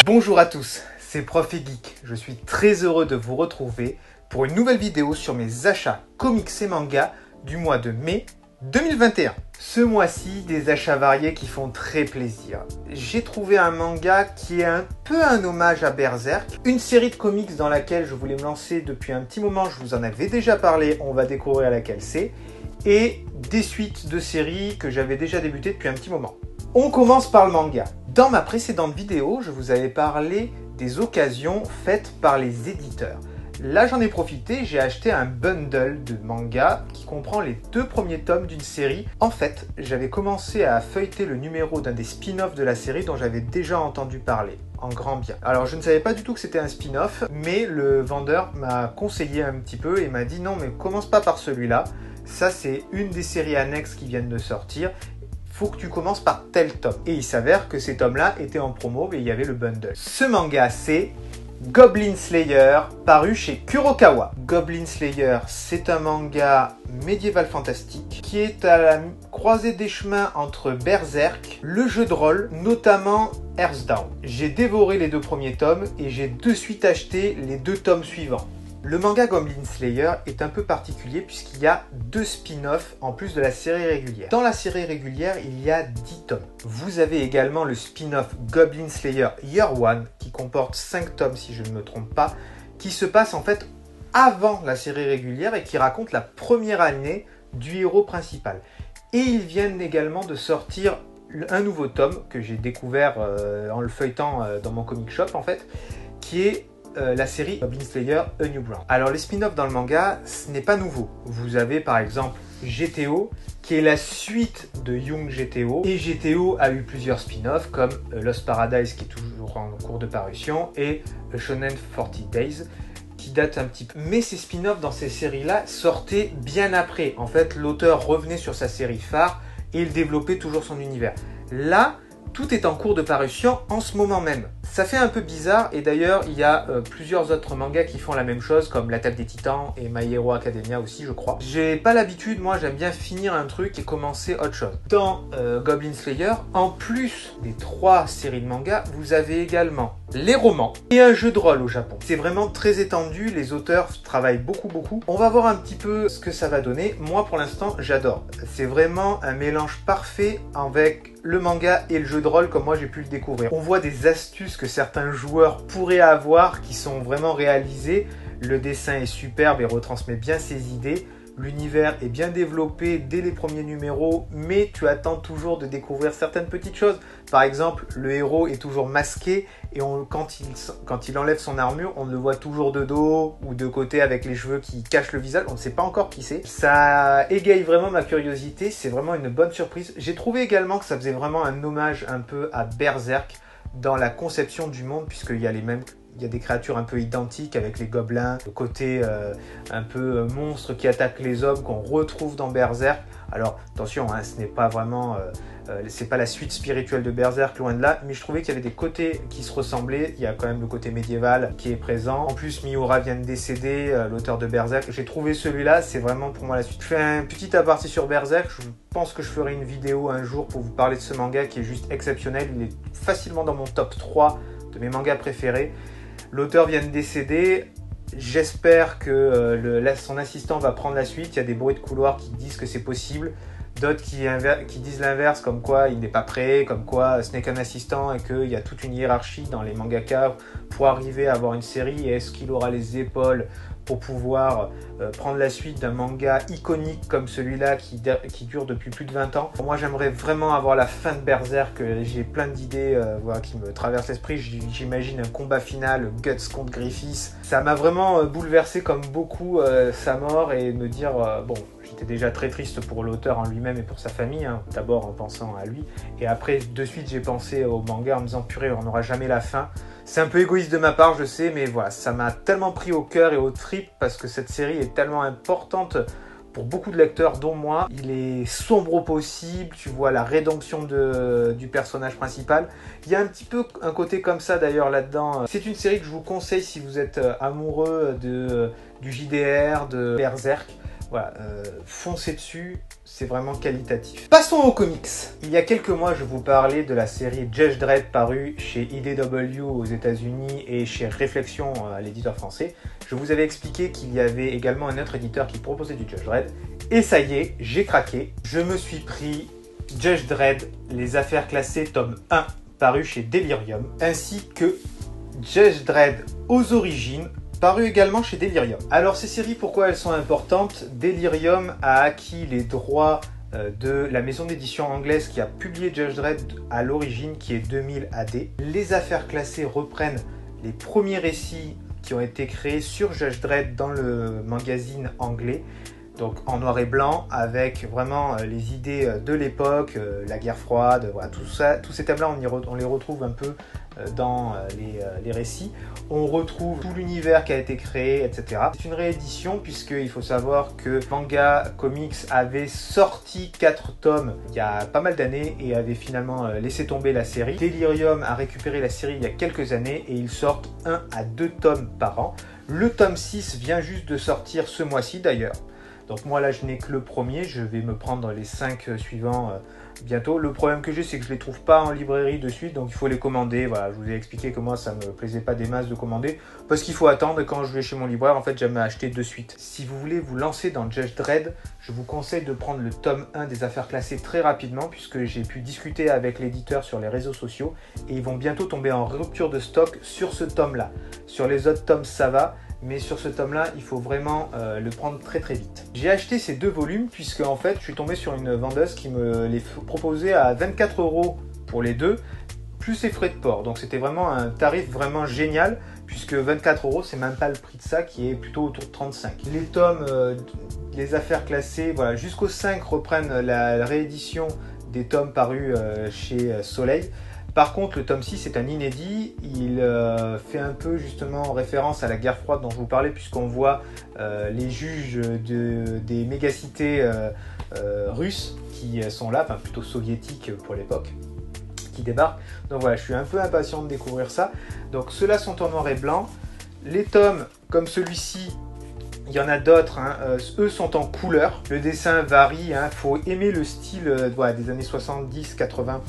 Bonjour à tous, c'est Prof et Geek. Je suis très heureux de vous retrouver pour une nouvelle vidéo sur mes achats comics et mangas du mois de mai 2021. Ce mois-ci, des achats variés qui font très plaisir. J'ai trouvé un manga qui est un peu un hommage à Berserk, une série de comics dans laquelle je voulais me lancer depuis un petit moment, je vous en avais déjà parlé, on va découvrir laquelle c'est, et des suites de séries que j'avais déjà débutées depuis un petit moment. On commence par le manga. Dans ma précédente vidéo, je vous avais parlé des occasions faites par les éditeurs. Là, j'en ai profité, j'ai acheté un bundle de manga qui comprend les 2 premiers tomes d'une série. En fait, j'avais commencé à feuilleter le numéro d'un des spin-offs de la série dont j'avais déjà entendu parler, en grand bien. Alors, je ne savais pas du tout que c'était un spin-off, mais le vendeur m'a conseillé un petit peu et m'a dit non, mais commence pas par celui-là. Ça, c'est une des séries annexes qui viennent de sortir. Faut que tu commences par tel tome. Et il s'avère que ces tomes-là étaient en promo et il y avait le bundle. Ce manga, c'est Goblin Slayer, paru chez Kurokawa. Goblin Slayer, c'est un manga médiéval fantastique qui est à la croisée des chemins entre Berserk, le jeu de rôle, notamment Hearthstone. J'ai dévoré les 2 premiers tomes et j'ai de suite acheté les 2 tomes suivants. Le manga Goblin Slayer est un peu particulier puisqu'il y a 2 spin-offs en plus de la série régulière. Dans la série régulière, il y a 10 tomes. Vous avez également le spin-off Goblin Slayer Year One qui comporte 5 tomes si je ne me trompe pas, qui se passe en fait avant la série régulière et qui raconte la première année du héros principal. Et ils viennent également de sortir un nouveau tome que j'ai découvert en le feuilletant dans mon comic shop en fait, qui est la série Goblin Slayer A New Ground. Alors les spin-offs dans le manga, ce n'est pas nouveau. Vous avez par exemple GTO, qui est la suite de Young GTO. Et GTO a eu plusieurs spin-offs comme Lost Paradise, qui est toujours en cours de parution, et Shonen 40 Days, qui date un petit peu. Mais ces spin-offs dans ces séries-là sortaient bien après. En fait, l'auteur revenait sur sa série phare et il développait toujours son univers. Là, tout est en cours de parution en ce moment même. Ça fait un peu bizarre et d'ailleurs il y a plusieurs autres mangas qui font la même chose comme L'Attaque des Titans et My Hero Academia aussi je crois. J'ai pas l'habitude, moi j'aime bien finir un truc et commencer autre chose. Dans Goblin Slayer, en plus des 3 séries de mangas, vous avez également les romans et un jeu de rôle au Japon. C'est vraiment très étendu, les auteurs travaillent beaucoup. On va voir un petit peu ce que ça va donner. Moi pour l'instant j'adore. C'est vraiment un mélange parfait avec le manga et le jeu de rôle comme moi j'ai pu le découvrir. On voit des astuces que certains joueurs pourraient avoir qui sont vraiment réalisées. Le dessin est superbe et retransmet bien ses idées. L'univers est bien développé dès les premiers numéros, mais tu attends toujours de découvrir certaines petites choses. Par exemple, le héros est toujours masqué et quand il enlève son armure, on le voit toujours de dos ou de côté avec les cheveux qui cachent le visage. On ne sait pas encore qui c'est. Ça égaye vraiment ma curiosité, c'est vraiment une bonne surprise. J'ai trouvé également que ça faisait vraiment un hommage un peu à Berserk dans la conception du monde, puisqu'il y a les mêmes... Il y a des créatures un peu identiques avec les gobelins, le côté un peu monstre qui attaque les hommes qu'on retrouve dans Berserk. Alors attention, hein, ce n'est pas vraiment, c'est pas la suite spirituelle de Berserk, loin de là, mais je trouvais qu'il y avait des côtés qui se ressemblaient. Il y a quand même le côté médiéval qui est présent. En plus, Miura vient de décéder, l'auteur de Berserk. J'ai trouvé celui-là, c'est vraiment pour moi la suite. Je fais un petit aparté sur Berserk. Je pense que je ferai une vidéo un jour pour vous parler de ce manga qui est juste exceptionnel. Il est facilement dans mon top 3 de mes mangas préférés. L'auteur vient de décéder, j'espère que son assistant va prendre la suite. Il y a des bruits de couloir qui disent que c'est possible, d'autres qui disent l'inverse, comme quoi il n'est pas prêt, comme quoi ce n'est qu'un assistant et qu'il y a toute une hiérarchie dans les mangakas pour arriver à avoir une série. Et est-ce qu'il aura les épaules pour pouvoir prendre la suite d'un manga iconique comme celui-là qui dure depuis plus de 20 ans. Moi j'aimerais vraiment avoir la fin de Berserk, j'ai plein d'idées voilà, qui me traversent l'esprit. J'imagine un combat final, Guts contre Griffiths. Ça m'a vraiment bouleversé comme beaucoup sa mort et me dire bon, j'étais déjà très triste pour l'auteur en lui-même et pour sa famille, hein, d'abord en pensant à lui et après de suite j'ai pensé au manga en me disant purée, on n'aura jamais la fin. C'est un peu égoïste de ma part, je sais, mais voilà, ça m'a tellement pris au cœur et au trip parce que cette série est tellement importante pour beaucoup de lecteurs, dont moi. Il est sombre au possible, tu vois la rédemption du personnage principal. Il y a un petit peu un côté comme ça d'ailleurs là-dedans. C'est une série que je vous conseille si vous êtes amoureux du JDR, de Berserk. Voilà, foncez dessus, c'est vraiment qualitatif. Passons aux comics. Il y a quelques mois, je vous parlais de la série Judge Dredd parue chez IDW aux États-Unis et chez Réflexion, l'éditeur français. Je vous avais expliqué qu'il y avait également un autre éditeur qui proposait du Judge Dredd. Et ça y est, j'ai craqué. Je me suis pris Judge Dredd, les affaires classées, tome 1, paru chez Delirium, ainsi que Judge Dredd aux origines, paru également chez Delirium. Alors ces séries, pourquoi elles sont importantes? Delirium a acquis les droits de la maison d'édition anglaise qui a publié Judge Dredd à l'origine, qui est 2000 AD. Les affaires classées reprennent les premiers récits qui ont été créés sur Judge Dredd dans le magazine anglais, donc en noir et blanc, avec vraiment les idées de l'époque, la guerre froide, voilà, tout ça, tous ces thèmes-là, on les retrouve un peu dans les récits. On retrouve tout l'univers qui a été créé, etc. C'est une réédition, puisqu'il faut savoir que Manga Comics avait sorti 4 tomes il y a pas mal d'années et avait finalement laissé tomber la série. Delirium a récupéré la série il y a quelques années et ils sortent 1 à 2 tomes par an. Le tome 6 vient juste de sortir ce mois-ci d'ailleurs. Donc moi là je n'ai que le premier, je vais me prendre les 5 suivants bientôt. Le problème que j'ai, c'est que je ne les trouve pas en librairie de suite, donc il faut les commander. Voilà, je vous ai expliqué que moi ça me plaisait pas des masses de commander, parce qu'il faut attendre. Quand je vais chez mon libraire, en fait j'aime acheter de suite. Si vous voulez vous lancer dans Judge Dredd, je vous conseille de prendre le tome 1 des affaires classées très rapidement, puisque j'ai pu discuter avec l'éditeur sur les réseaux sociaux, et ils vont bientôt tomber en rupture de stock sur ce tome là. Sur les autres tomes ça va, mais sur ce tome-là, il faut vraiment le prendre très très vite. J'ai acheté ces 2 volumes puisque en fait, je suis tombé sur une vendeuse qui me les proposait à 24 € pour les 2, plus les frais de port. Donc c'était vraiment un tarif vraiment génial, puisque 24 €, c'est même pas le prix de ça, qui est plutôt autour de 35. Les tomes, les affaires classées, voilà, jusqu'au 5 reprennent la réédition des tomes parus chez Soleil. Par contre, le tome 6 est un inédit, il fait un peu justement référence à la guerre froide dont je vous parlais, puisqu'on voit les juges des mégacités russes qui sont là, enfin plutôt soviétiques pour l'époque, qui débarquent. Donc voilà, je suis un peu impatient de découvrir ça. Donc ceux-là sont en noir et blanc. Les tomes comme celui-ci, il y en a d'autres, hein, eux sont en couleur. Le dessin varie, il faut aimer le style voilà, des années 70-80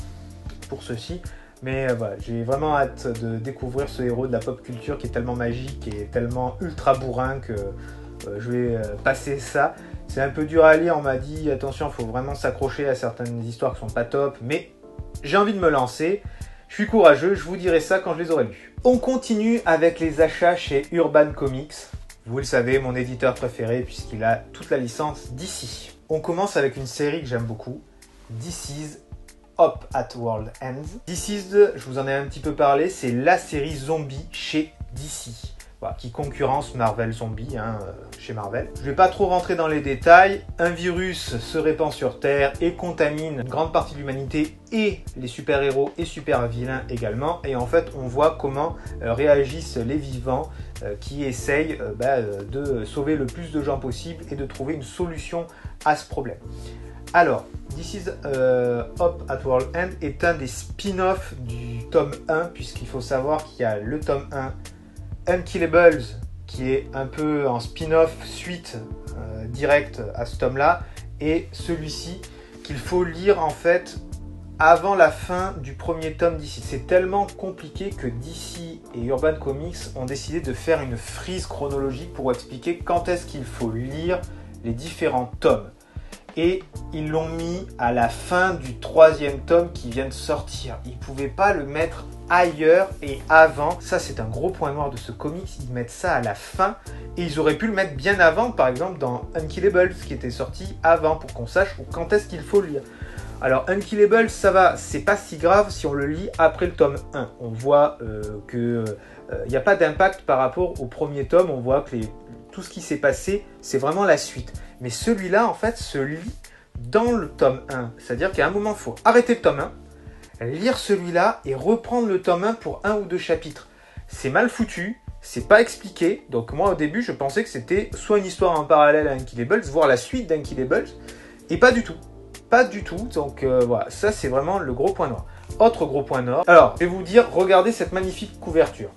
pour ceci. Mais voilà, j'ai vraiment hâte de découvrir ce héros de la pop culture qui est tellement magique et tellement ultra bourrin que je vais passer ça. C'est un peu dur à lire, on m'a dit attention, il faut vraiment s'accrocher à certaines histoires qui sont pas top, mais j'ai envie de me lancer. Je suis courageux, je vous dirai ça quand je les aurai lus. On continue avec les achats chez Urban Comics. Vous le savez, mon éditeur préféré puisqu'il a toute la licence DC. On commence avec une série que j'aime beaucoup, DC's Up at World Ends. DC's, je vous en ai un petit peu parlé, c'est la série zombie chez DC. Voilà, qui concurrence Marvel Zombie chez Marvel. Je ne vais pas trop rentrer dans les détails. Un virus se répand sur Terre et contamine une grande partie de l'humanité et les super-héros et super-vilains également. Et en fait, on voit comment réagissent les vivants qui essayent de sauver le plus de gens possible et de trouver une solution à ce problème. Alors, DC's Up at World End est un des spin-offs du tome 1, puisqu'il faut savoir qu'il y a le tome 1 Unkillables, qui est un peu en spin-off suite direct à ce tome-là, et celui-ci qu'il faut lire en fait avant la fin du premier tome d'ici. C'est tellement compliqué que DC et Urban Comics ont décidé de faire une frise chronologique pour expliquer quand est-ce qu'il faut lire les différents tomes. Et ils l'ont mis à la fin du troisième tome qui vient de sortir. Ils ne pouvaient pas le mettre ailleurs et avant. Ça, c'est un gros point noir de ce comics. Ils mettent ça à la fin. Et ils auraient pu le mettre bien avant, par exemple dans Unkillables, qui était sorti avant, pour qu'on sache quand est-ce qu'il faut le lire. Alors, Unkillables, ça va, c'est pas si grave si on le lit après le tome 1. On voit qu'il n'y a pas d'impact par rapport au premier tome. On voit que tout ce qui s'est passé, c'est vraiment la suite. Mais celui-là, en fait, se lit dans le tome 1. C'est-à-dire qu'à un moment, il faut arrêter le tome 1, lire celui-là et reprendre le tome 1 pour 1 ou 2 chapitres. C'est mal foutu, c'est pas expliqué. Donc moi, au début, je pensais que c'était soit une histoire en parallèle à Unkillables, voire la suite d'Unkillables, et pas du tout. Pas du tout. Donc voilà, ça, c'est vraiment le gros point noir. Autre gros point noir. Alors, je vais vous dire, regardez cette magnifique couverture.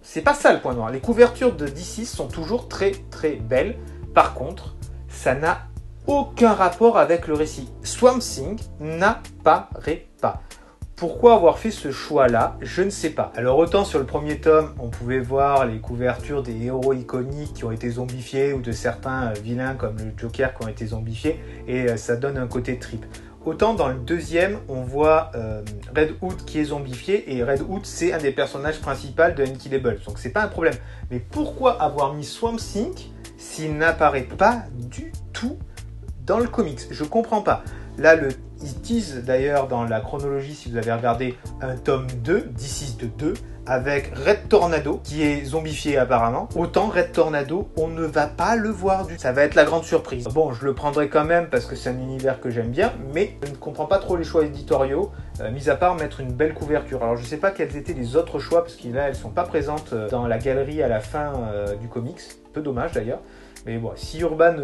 C'est pas ça le point noir. Les couvertures de DC sont toujours très très belles. Par contre, ça n'a aucun rapport avec le récit. Swamp Thing n'apparaît pas. Pourquoi avoir fait ce choix-là? Je ne sais pas. Alors autant sur le premier tome, on pouvait voir les couvertures des héros iconiques qui ont été zombifiés ou de certains vilains comme le Joker qui ont été zombifiés et ça donne un côté trip. Autant dans le deuxième, on voit Red Hood qui est zombifié et Red Hood c'est un des personnages principaux de Unkillable. Donc c'est pas un problème. Mais pourquoi avoir mis Swamp Thing s'il n'apparaît pas du tout dans le comics? Je comprends pas. Là, ils teasent d'ailleurs dans la chronologie, si vous avez regardé, un tome 2, This is the 2, avec Red Tornado, qui est zombifié apparemment. Autant Red Tornado, on ne va pas le voir ça va être la grande surprise. Bon, je le prendrai quand même parce que c'est un univers que j'aime bien, mais je ne comprends pas trop les choix éditoriaux, mis à part mettre une belle couverture. Alors, je ne sais pas quels étaient les autres choix, parce que là, elles ne sont pas présentes dans la galerie à la fin du comics. Peu dommage d'ailleurs. Mais bon, si Urban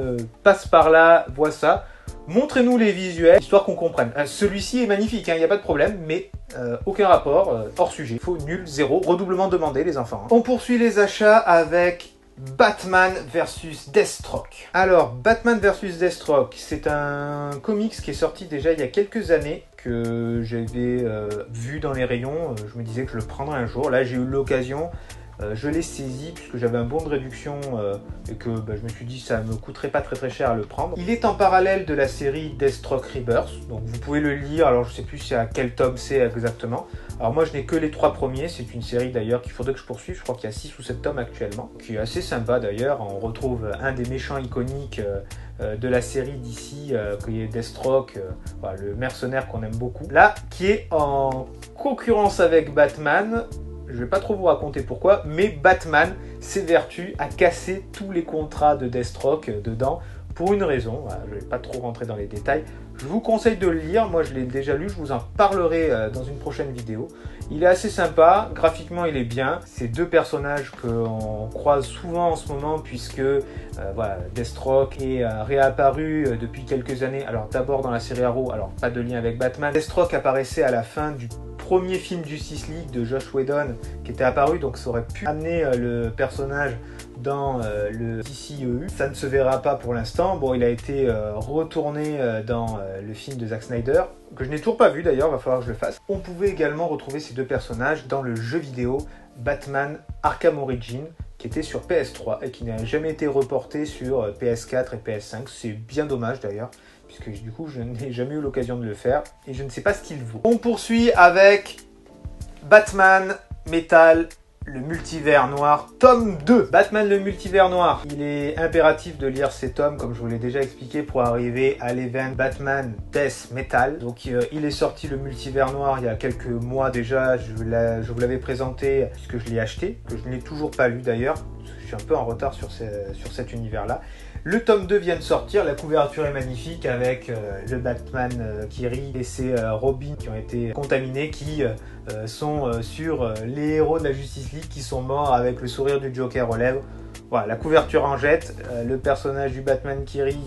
passe par là, voit ça, montrez-nous les visuels, histoire qu'on comprenne. Celui-ci est magnifique, il n'y a pas de problème, mais aucun rapport, hors sujet. Faux, nul, zéro, redoublement demandé les enfants. On poursuit les achats avec Batman vs Deathstroke. Alors, Batman vs Deathstroke, c'est un comics qui est sorti déjà il y a quelques années, que j'avais vu dans les rayons. Je me disais que je le prendrais un jour. Là, j'ai eu l'occasion. Je l'ai saisi puisque j'avais un bon de réduction et que je me suis dit que ça ne me coûterait pas très cher à le prendre. Il est en parallèle de la série Deathstroke Rebirth, donc vous pouvez le lire. Alors je ne sais plus à quel tome c'est exactement. Alors moi je n'ai que les 3 premiers, c'est une série d'ailleurs qu'il faudrait que je poursuive, je crois qu'il y a 6 ou 7 tomes actuellement, qui est assez sympa d'ailleurs. On retrouve un des méchants iconiques de la série d'ici, qui est Deathstroke, voilà, le mercenaire qu'on aime beaucoup. Là, qui est en concurrence avec Batman. Je ne vais pas trop vous raconter pourquoi, mais Batman s'évertue à casser tous les contrats de Deathstroke dedans pour une raison. Voilà, je ne vais pas trop rentrer dans les détails. Je vous conseille de le lire. Moi, je l'ai déjà lu. Je vous en parlerai dans une prochaine vidéo. Il est assez sympa. Graphiquement, il est bien. C'est 2 personnages qu'on croise souvent en ce moment puisque voilà, Deathstroke est réapparu depuis quelques années. Alors, d'abord dans la série Arrow. Alors, pas de lien avec Batman. Deathstroke apparaissait à la fin du premier film Justice League de Joss Whedon qui était apparu, donc ça aurait pu amener le personnage dans le DCEU. Ça ne se verra pas pour l'instant. Bon, il a été retourné dans le film de Zack Snyder, que je n'ai toujours pas vu d'ailleurs, va falloir que je le fasse. On pouvait également retrouver ces 2 personnages dans le jeu vidéo Batman Arkham Origins, qui était sur PS3 et qui n'a jamais été reporté sur PS4 et PS5. C'est bien dommage d'ailleurs, puisque du coup je n'ai jamais eu l'occasion de le faire et je ne sais pas ce qu'il vaut. On poursuit avec Batman Metal, le multivers noir, tome 2. Batman le multivers noir. Il est impératif de lire ces tomes, comme je vous l'ai déjà expliqué, pour arriver à l'event Batman Death Metal. Donc il est sorti le multivers noir il y a quelques mois déjà. Je vous l'avais présenté puisque je l'ai acheté, que je n'ai toujours pas lu d'ailleurs. Je suis un peu en retard sur cet univers-là. Le tome 2 vient de sortir, la couverture est magnifique avec le Batman qui rit et ses Robins qui ont été contaminés, qui sont sur les héros de la Justice League qui sont morts avec le sourire du Joker aux lèvres. Voilà, la couverture en jette, le personnage du Batman qui rit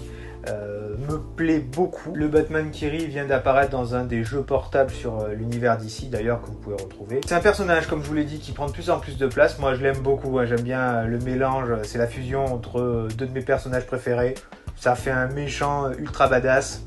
me plaît beaucoup. Le Batman qui rit vient d'apparaître dans un des jeux portables sur l'univers d'ici d'ailleurs, que vous pouvez retrouver. C'est un personnage, comme je vous l'ai dit, qui prend de plus en plus de place. Moi je l'aime beaucoup, hein. J'aime bien le mélange, c'est la fusion entre 2 de mes personnages préférés. Ça fait un méchant ultra badass.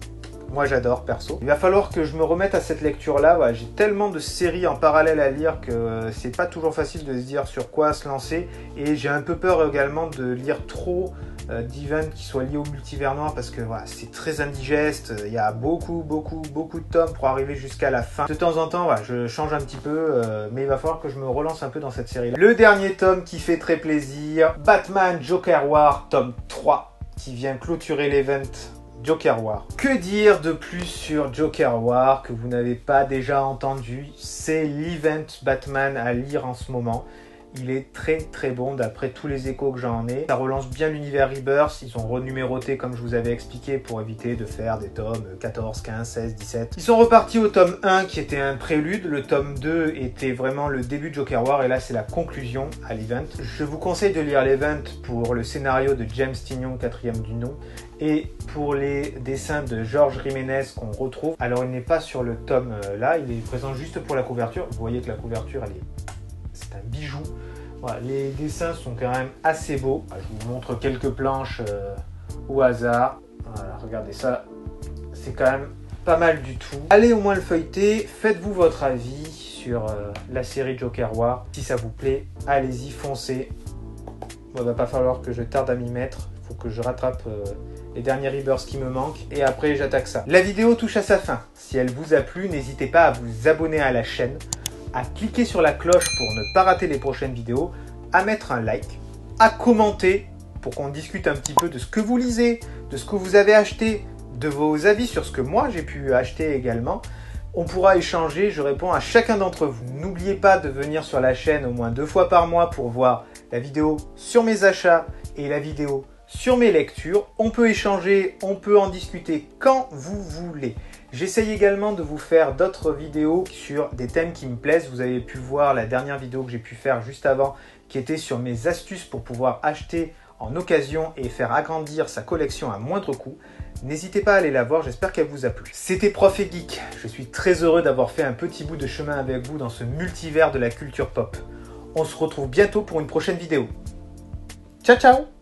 Moi j'adore perso. Il va falloir que je me remette à cette lecture là. Voilà, j'ai tellement de séries en parallèle à lire que c'est pas toujours facile de se dire sur quoi se lancer. Et j'ai un peu peur également de lire trop d'events qui soient liés au multivers noir parce que voilà, c'est très indigeste. Il y a beaucoup de tomes pour arriver jusqu'à la fin. De temps en temps, voilà, je change un petit peu, mais il va falloir que je me relance un peu dans cette série là. Le dernier tome qui fait très plaisir, Batman Joker War tome 3, qui vient clôturer l'event Joker War. Que dire de plus sur Joker War que vous n'avez pas déjà entendu? C'est l'event Batman à lire en ce moment. Il est très bon d'après tous les échos que j'en ai. Ça relance bien l'univers Rebirth. Ils ont renuméroté comme je vous avais expliqué pour éviter de faire des tomes 14, 15, 16, 17. Ils sont repartis au tome 1 qui était un prélude. Le tome 2 était vraiment le début de Joker War et là c'est la conclusion à l'event. Je vous conseille de lire l'event pour le scénario de James Tynion, 4e du nom, et pour les dessins de George Jiménez qu'on retrouve. Alors il n'est pas sur le tome là, il est présent juste pour la couverture. Vous voyez que la couverture c'est un bijou. Voilà, les dessins sont quand même assez beaux. Je vous montre quelques planches au hasard. Voilà, regardez ça, c'est quand même pas mal du tout. Allez au moins le feuilleter, faites-vous votre avis sur la série Joker War. Si ça vous plaît, allez-y, foncez. Bon, il va pas falloir que je tarde à m'y mettre, il faut que je rattrape les derniers Rebirths qui me manquent et après j'attaque ça. La vidéo touche à sa fin. Si elle vous a plu, n'hésitez pas à vous abonner à la chaîne, à cliquer sur la cloche pour ne pas rater les prochaines vidéos, à mettre un like, à commenter pour qu'on discute un petit peu de ce que vous lisez, de ce que vous avez acheté, de vos avis sur ce que moi j'ai pu acheter également. On pourra échanger, je réponds à chacun d'entre vous. N'oubliez pas de venir sur la chaîne au moins 2 fois par mois pour voir la vidéo sur mes achats et la vidéo sur mes lectures. On peut échanger, on peut en discuter quand vous voulez. J'essaye également de vous faire d'autres vidéos sur des thèmes qui me plaisent. Vous avez pu voir la dernière vidéo que j'ai pu faire juste avant qui était sur mes astuces pour pouvoir acheter en occasion et faire agrandir sa collection à moindre coût. N'hésitez pas à aller la voir, j'espère qu'elle vous a plu. C'était Prof et Geek. Je suis très heureux d'avoir fait un petit bout de chemin avec vous dans ce multivers de la culture pop. On se retrouve bientôt pour une prochaine vidéo. Ciao ciao!